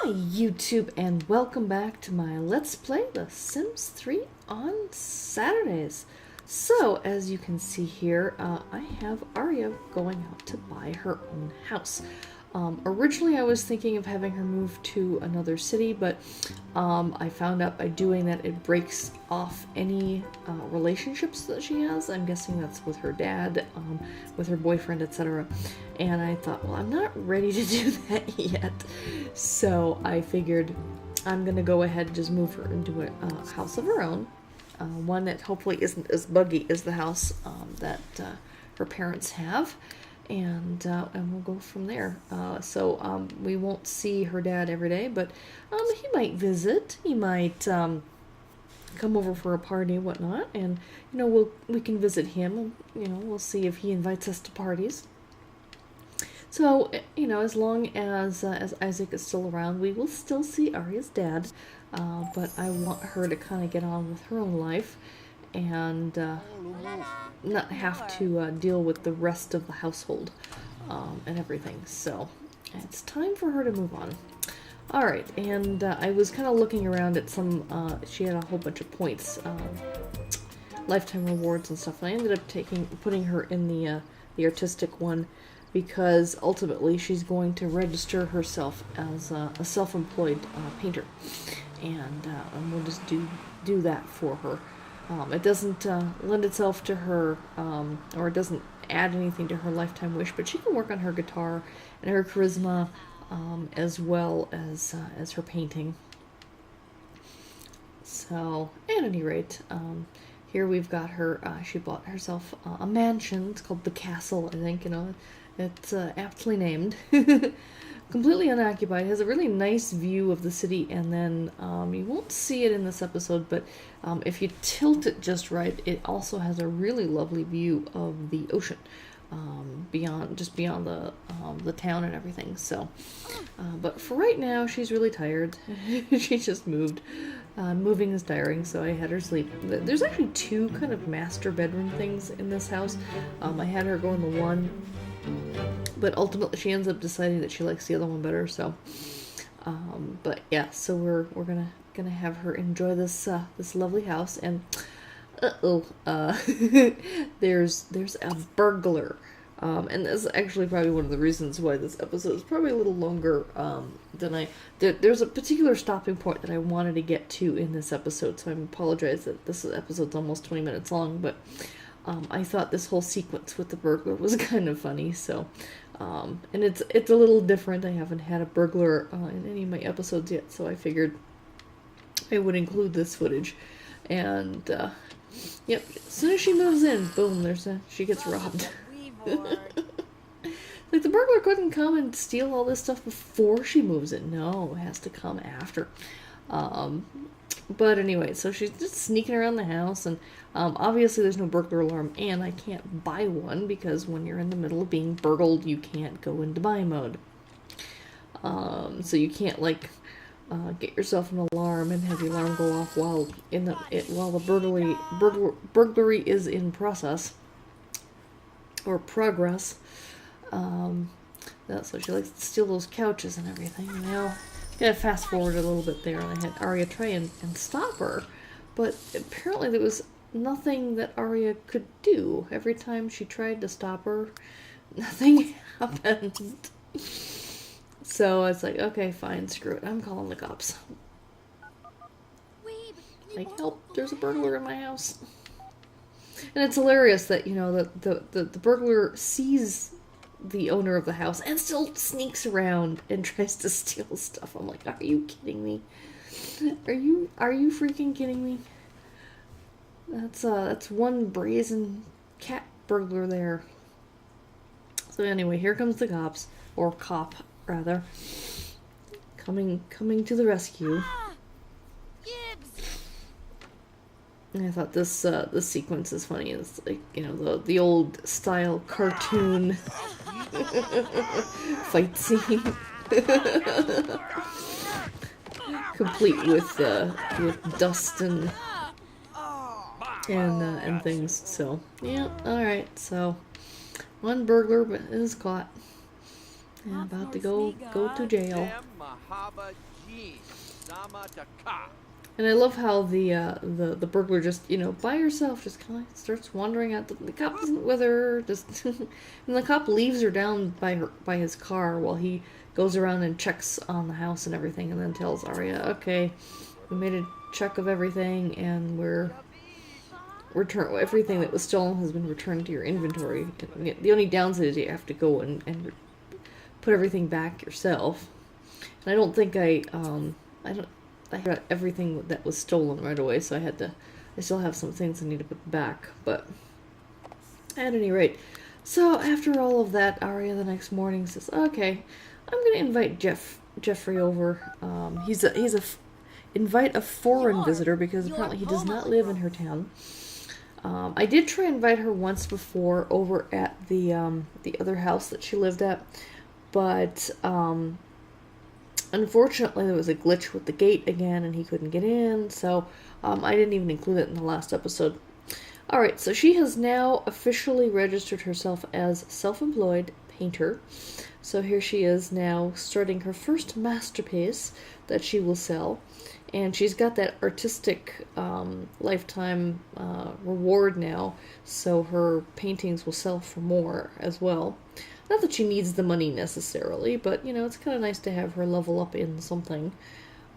Hi YouTube, and welcome back to my Let's Play The Sims 3 on Saturdays. So, as you can see here, I have Aria going out to buy her own house. Originally I was thinking of having her move to another city, but I found out by doing that it breaks off any relationships that she has. I'm guessing that's with her dad, with her boyfriend, etc. And I thought, well, I'm not ready to do that yet. So I figured I'm gonna go ahead and just move her into a house of her own. One that hopefully isn't as buggy as the house that her parents have. And we'll go from there. So we won't see her dad every day, but he might visit. He might come over for a party and whatnot, and we can visit him. We'll see if he invites us to parties. So as long as Isaac is still around, we will still see Aria's dad. But I want her to kind of get on with her own life and not have to deal with the rest of the household and everything. So it's time for her to move on. Alright, and I was kind of looking around at some, she had a whole bunch of points, lifetime rewards and stuff, and I ended up putting her in the artistic one because ultimately she's going to register herself as a self-employed painter, and we'll just do that for her. It doesn't lend itself to her, or it doesn't add anything to her lifetime wish, but she can work on her guitar and her charisma, as well as her painting. So, at any rate, here we've got her, she bought herself a mansion. It's called the Castle, I think, it's aptly named. Completely unoccupied, has a really nice view of the city, and then you won't see it in this episode, but if you tilt it just right, it also has a really lovely view of the ocean, beyond the town and everything. So, but for right now, she's really tired. She just moved. Moving is tiring, so I had her sleep. There's actually two kind of master bedroom things in this house. I had her go in the one, but ultimately she ends up deciding that she likes the other one better. So, but yeah, so we're gonna have her enjoy this this lovely house. And there's a burglar, and that's actually probably one of the reasons why this episode is probably a little longer than there's a particular stopping point that I wanted to get to in this episode. So I apologize that this episode's almost 20 minutes long, but I thought this whole sequence with the burglar was kind of funny, so, and it's a little different. I haven't had a burglar in any of my episodes yet, so I figured I would include this footage. And, yep, as soon as she moves in, boom, she gets robbed. Like, the burglar couldn't come and steal all this stuff before she moves in. No, it has to come after. But anyway, so she's just sneaking around the house, and obviously there's no burglar alarm, and I can't buy one because when you're in the middle of being burgled, you can't go into buy mode. So you can't get yourself an alarm and have the alarm go off while the burglary is in process or progress. So she likes to steal those couches and everything. Now, gonna fast forward a little bit there, and I had Aria try and stop her, but apparently there was nothing that Aria could do. Every time she tried to stop her, nothing happened. So it's like, okay, fine, screw it, I'm calling the cops. Like, help, there's a burglar in my house. And it's hilarious that, the burglar sees the owner of the house and still sneaks around and tries to steal stuff. I'm like, are you kidding me? Are you freaking kidding me? That's one brazen cat burglar there. So anyway, here comes the cops, or cop rather, coming to the rescue. And I thought this sequence is funny. It's like, the old style cartoon fight scene, complete with dust and things. So yeah, all right. So one burglar is caught and about to go to jail. And I love how the burglar just, you know, by herself just kind of starts wandering out. The cop isn't with her, just and the cop leaves her down by his car while he goes around and checks on the house and everything, and then tells Aria, okay, we made a check of everything and everything that was stolen has been returned to your inventory. The only downside is you have to go and put everything back yourself. And I don't think I got everything that was stolen right away, so I still have some things I need to put back. But at any rate, so after all of that, Aria the next morning says, okay, I'm gonna invite Jeffrey over. Invite a foreign visitor, because apparently he does not live in her town. I did try and invite her once before over at the other house that she lived at, but unfortunately there was a glitch with the gate again and he couldn't get in, so I didn't even include it in the last episode. Alright, so she has now officially registered herself as self-employed painter. So here she is now starting her first masterpiece that she will sell. And she's got that artistic lifetime reward now, so her paintings will sell for more as well. Not that she needs the money necessarily, but, you know, it's kind of nice to have her level up in something.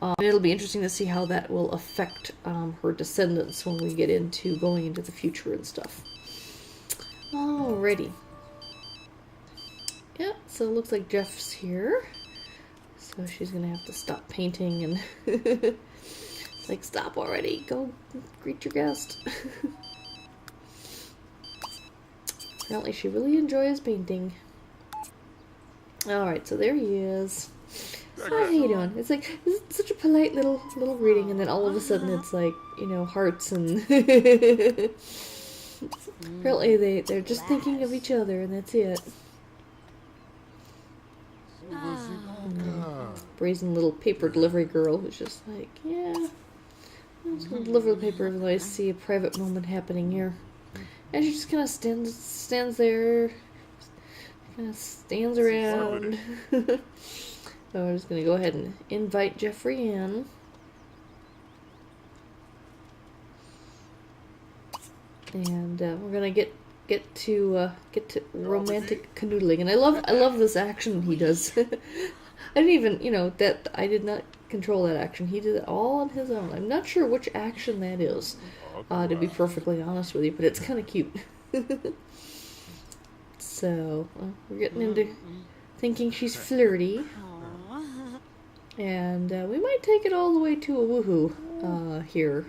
And it'll be interesting to see how that will affect her descendants when we get into going into the future and stuff. Alrighty. Yeah, so it looks like Jeff's here. So she's gonna have to stop painting and it's like, stop already, go greet your guest. Apparently she really enjoys painting. Alright, so there he is. Hi, how you doing? It's like, it's such a polite little greeting, and then all of a sudden it's like, you know, hearts and apparently they're just thinking of each other and that's it. Brazen little paper delivery girl who's just like, yeah, I'm just gonna deliver the paper even though I see a private moment happening here. And she just kind of stands there, kind of stands around. So we're just gonna go ahead and invite Jeffrey in. And we're gonna get to romantic canoodling, and I love this action he does. I didn't even, you know, that I did not control that action. He did it all on his own. I'm not sure which action that is, to be perfectly honest with you, but it's kind of cute. So we're getting into thinking she's flirty, and we might take it all the way to a woohoo here,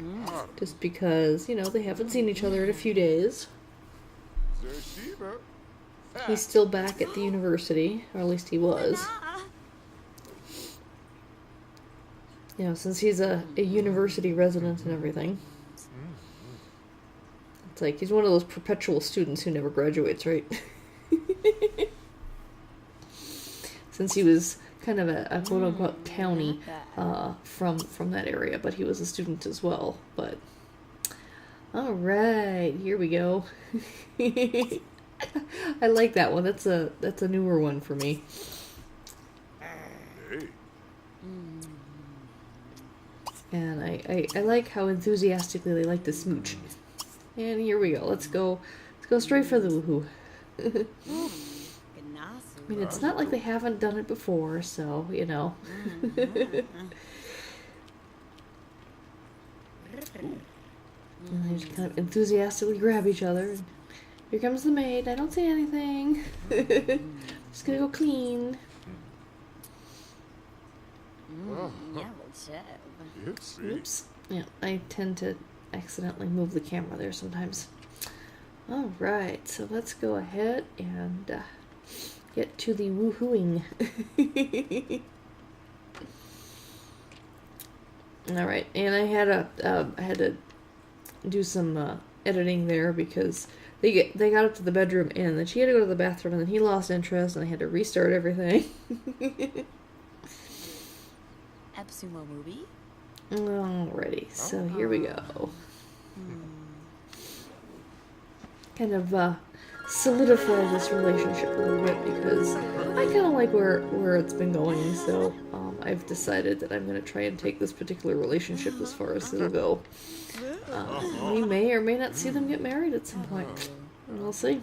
just because, you know, they haven't seen each other in a few days. He's still back at the university, or at least he was. You know, since he's a university resident and everything. It's like he's one of those perpetual students who never graduates, right? Since he was kind of a quote-unquote townie from that area, but he was a student as well. But alright, here we go. I like that one. That's a newer one for me. And I like how enthusiastically they like to smooch. And here we go. Let's go straight for the woohoo. I mean, it's not like they haven't done it before, so, you know. And they just kind of enthusiastically grab each other. And here comes the maid. I don't say anything. Just gonna go clean. Oops. Yeah, I tend to accidentally move the camera there sometimes. Alright, so let's go ahead and get to the woohooing. Alright, and I had to do some editing there because they got up to the bedroom and then she had to go to the bathroom and then he lost interest and I had to restart everything. Alrighty, so here we go. Kind of solidify this relationship a little bit because I kind of like where it's been going, so I've decided that I'm going to try and take this particular relationship as far as it'll go. We may or may not see them get married at some point. We'll see.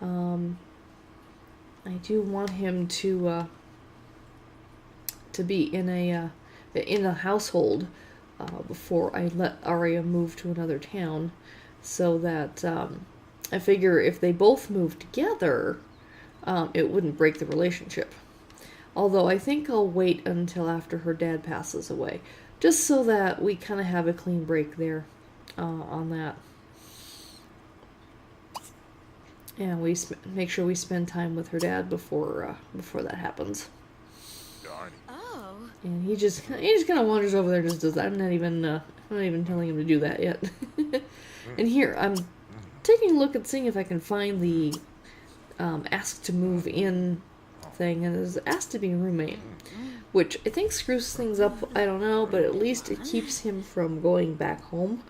I do want him to be in a household before I let Aria move to another town, so that I figure if they both move together, it wouldn't break the relationship. Although I think I'll wait until after her dad passes away, just so that we kind of have a clean break there on that. And we make sure we spend time with her dad before that happens. Oh. And he just kind of wanders over there, and just does that. I'm not even telling him to do that yet. And here I'm taking a look at seeing if I can find the ask to move in thing, and it's asked to be a roommate, which I think screws things up. I don't know, but at least it keeps him from going back home.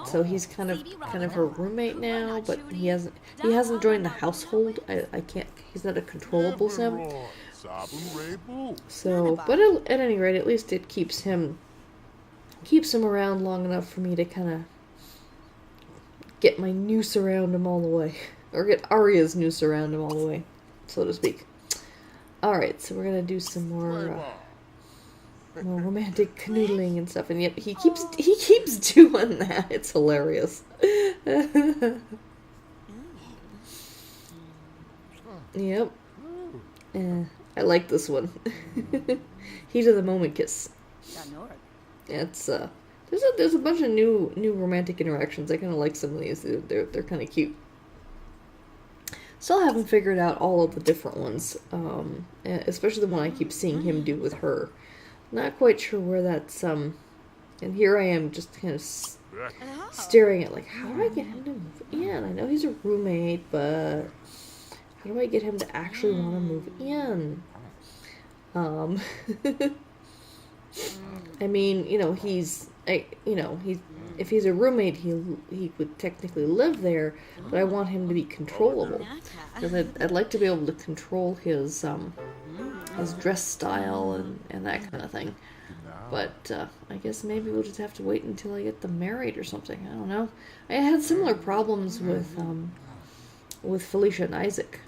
So he's kind of her roommate now, but he hasn't joined the household. I can't. He's not a controllable sim. So, but at any rate, at least it keeps him around long enough for me to kind of get my noose around him all the way, or get Aria's noose around him all the way, so to speak. All right, so we're gonna do some more romantic canoodling and stuff, and yet he keeps doing that. It's hilarious. Yep. I like this one. Heat of the moment kiss. It's there's a bunch of new romantic interactions. I kind of like some of these. They're kind of cute. Still haven't figured out all of the different ones, especially the one I keep seeing him do with her. Not quite sure where that's, and here I am just kind of staring at, like, how do I get him to move in? I know he's a roommate, but how do I get him to actually want to move in? I mean, if he's a roommate, he would technically live there, but I want him to be controllable, because I'd like to be able to control his dress style and that kind of thing. But I guess maybe we'll just have to wait until I get them married or something. I don't know. I had similar problems with Felicia and Isaac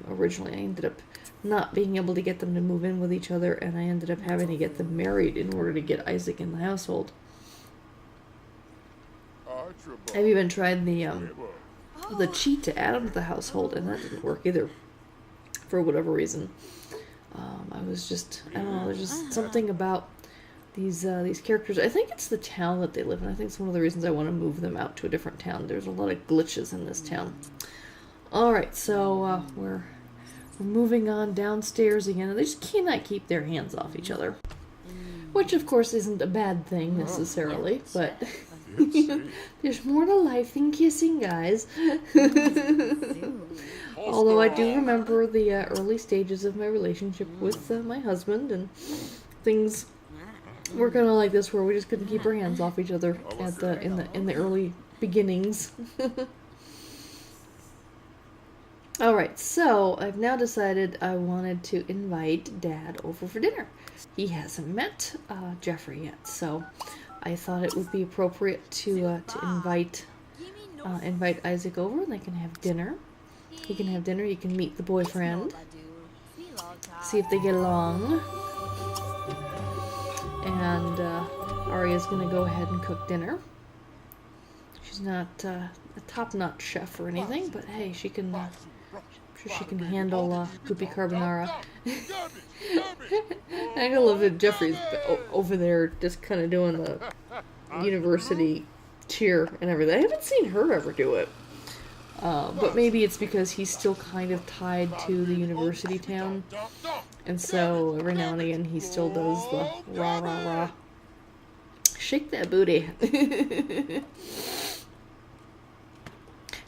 originally. I ended up not being able to get them to move in with each other, and I ended up having to get them married in order to get Isaac in the household. I've even tried the cheat to add him to the household, and that didn't work either, for whatever reason. I don't know, there's just something about these characters. I think it's the town that they live in. I think it's one of the reasons I want to move them out to a different town. There's a lot of glitches in this town. Alright, so we're moving on downstairs again, and they just cannot keep their hands off each other. Which, of course, isn't a bad thing, necessarily, but there's more to life than kissing, guys. Although I do remember the early stages of my relationship with my husband, and things were kind of like this, where we just couldn't keep our hands off each other in the early beginnings. Alright, so I've now decided I wanted to invite Dad over for dinner. He hasn't met Jeffrey yet, so I thought it would be appropriate to invite Isaac over, and they can have dinner. He can have dinner, you can meet the boyfriend, see if they get along. And Aria's going to go ahead and cook dinner. She's not a top-notch chef or anything, but hey, she can handle goopy carbonara. I love that Jeffrey's over there just kind of doing the university cheer and everything. I haven't seen her ever do it. But maybe it's because he's still kind of tied to the university town. And so every now and again he still does the rah rah rah. Shake that booty.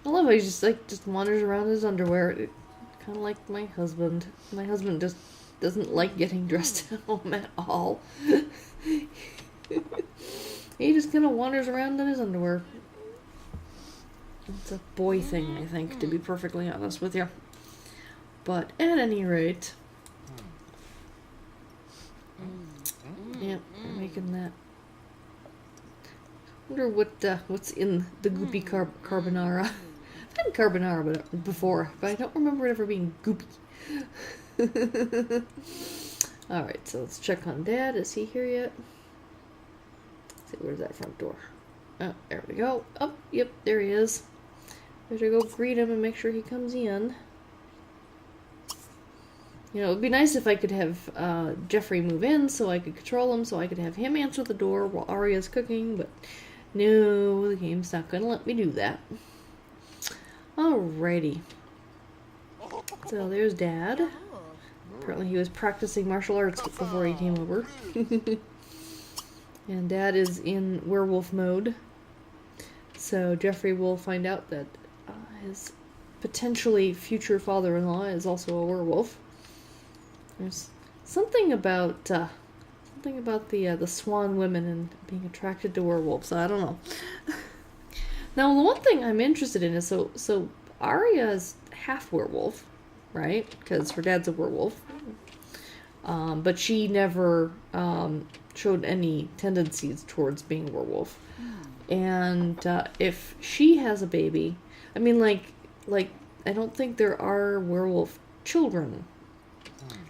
I love how he just wanders around in his underwear. Kind of like my husband. My husband just doesn't like getting dressed at home at all. He just kind of wanders around in his underwear. It's a boy thing, I think, to be perfectly honest with you. But at any rate, Yeah, we're making that. Wonder what's in the goopy carbonara. I've had carbonara before, but I don't remember it ever being goopy. Alright, so let's check on Dad. Is he here yet? Let's see, where's that front door? Oh, there we go. Oh, yep, there he is. Better go greet him and make sure he comes in. You know, it would be nice if I could have Jeffrey move in so I could control him, so I could have him answer the door while Aria's cooking, but no, the game's not going to let me do that. Alrighty. So there's Dad. Apparently he was practicing martial arts before he came over. And Dad is in werewolf mode. So Jeffrey will find out that his potentially future father-in-law is also a werewolf. There's something about the swan women and being attracted to werewolves. I don't know. Now, the one thing I'm interested in is so Aria is half werewolf, right? Because her dad's a werewolf. But she never showed any tendencies towards being a werewolf. And if she has a baby, I mean, like I don't think there are werewolf children.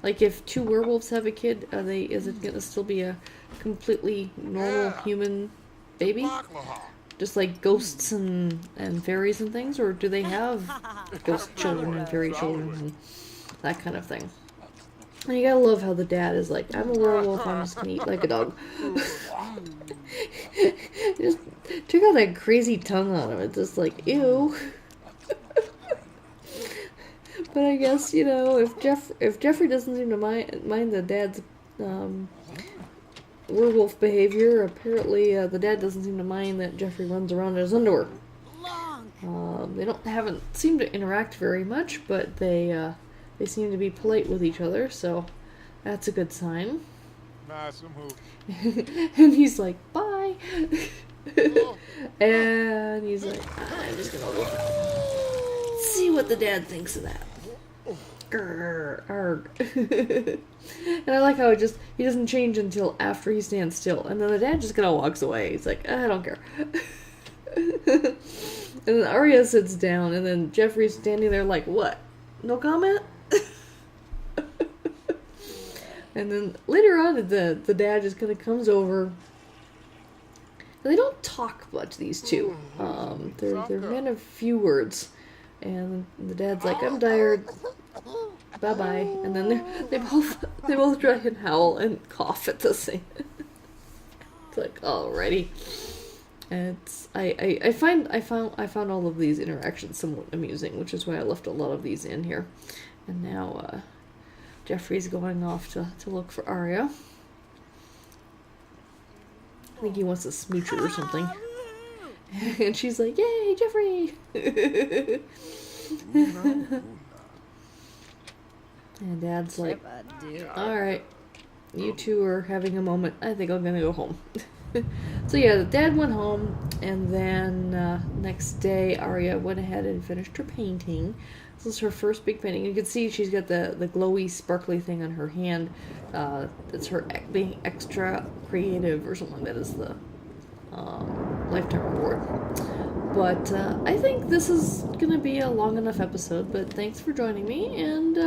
Like, if two werewolves have a kid, is it gonna still be a completely normal human baby? Just like ghosts and fairies and things? Or do they have ghost children and fairy children and that kind of thing? And you gotta love how the dad is like, I'm a werewolf, I'm just gonna eat like a dog. Just check out that crazy tongue on him. It's just like, ew. But I guess, you know, if Jeffrey doesn't seem to mind the dad's werewolf behavior, apparently the dad doesn't seem to mind that Jeffrey runs around in his underwear. They haven't seemed to interact very much, but they seem to be polite with each other, so that's a good sign. And he's like, bye. And he's like, I'm just gonna look out. See what the dad thinks of that. Arg. And I like how he doesn't change until after he stands still, and then the dad just kind of walks away. He's like, I don't care. And then Aria sits down, and then Jeffrey's standing there like, what? No comment? And then later on, the dad just kind of comes over. They don't talk much, these two. They're men of few words. And the dad's like, I'm tired. Bye-bye. And then they both try and howl and cough at the same. It's like, alrighty. And I found all of these interactions somewhat amusing, which is why I left a lot of these in here. And now Jeffrey's going off to look for Aria. I think he wants to smooch her or something. And she's like, yay, Jeffrey! And Dad's like, alright, you two are having a moment. I think I'm gonna go home. So yeah, the dad went home, and then next day Aria went ahead and finished her painting. This is her first big painting. You can see she's got the glowy, sparkly thing on her hand. It's her being extra creative or something. That is the lifetime reward. But I think this is going to be a long enough episode, but thanks for joining me, and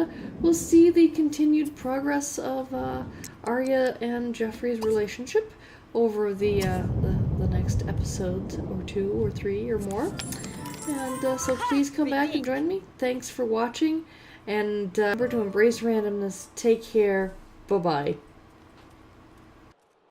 we'll see the continued progress of Aria and Jeffrey's relationship over the next episode or 2 or 3 or more. And so please come back and join me. Thanks for watching, and remember to embrace randomness. Take care. Bye-bye.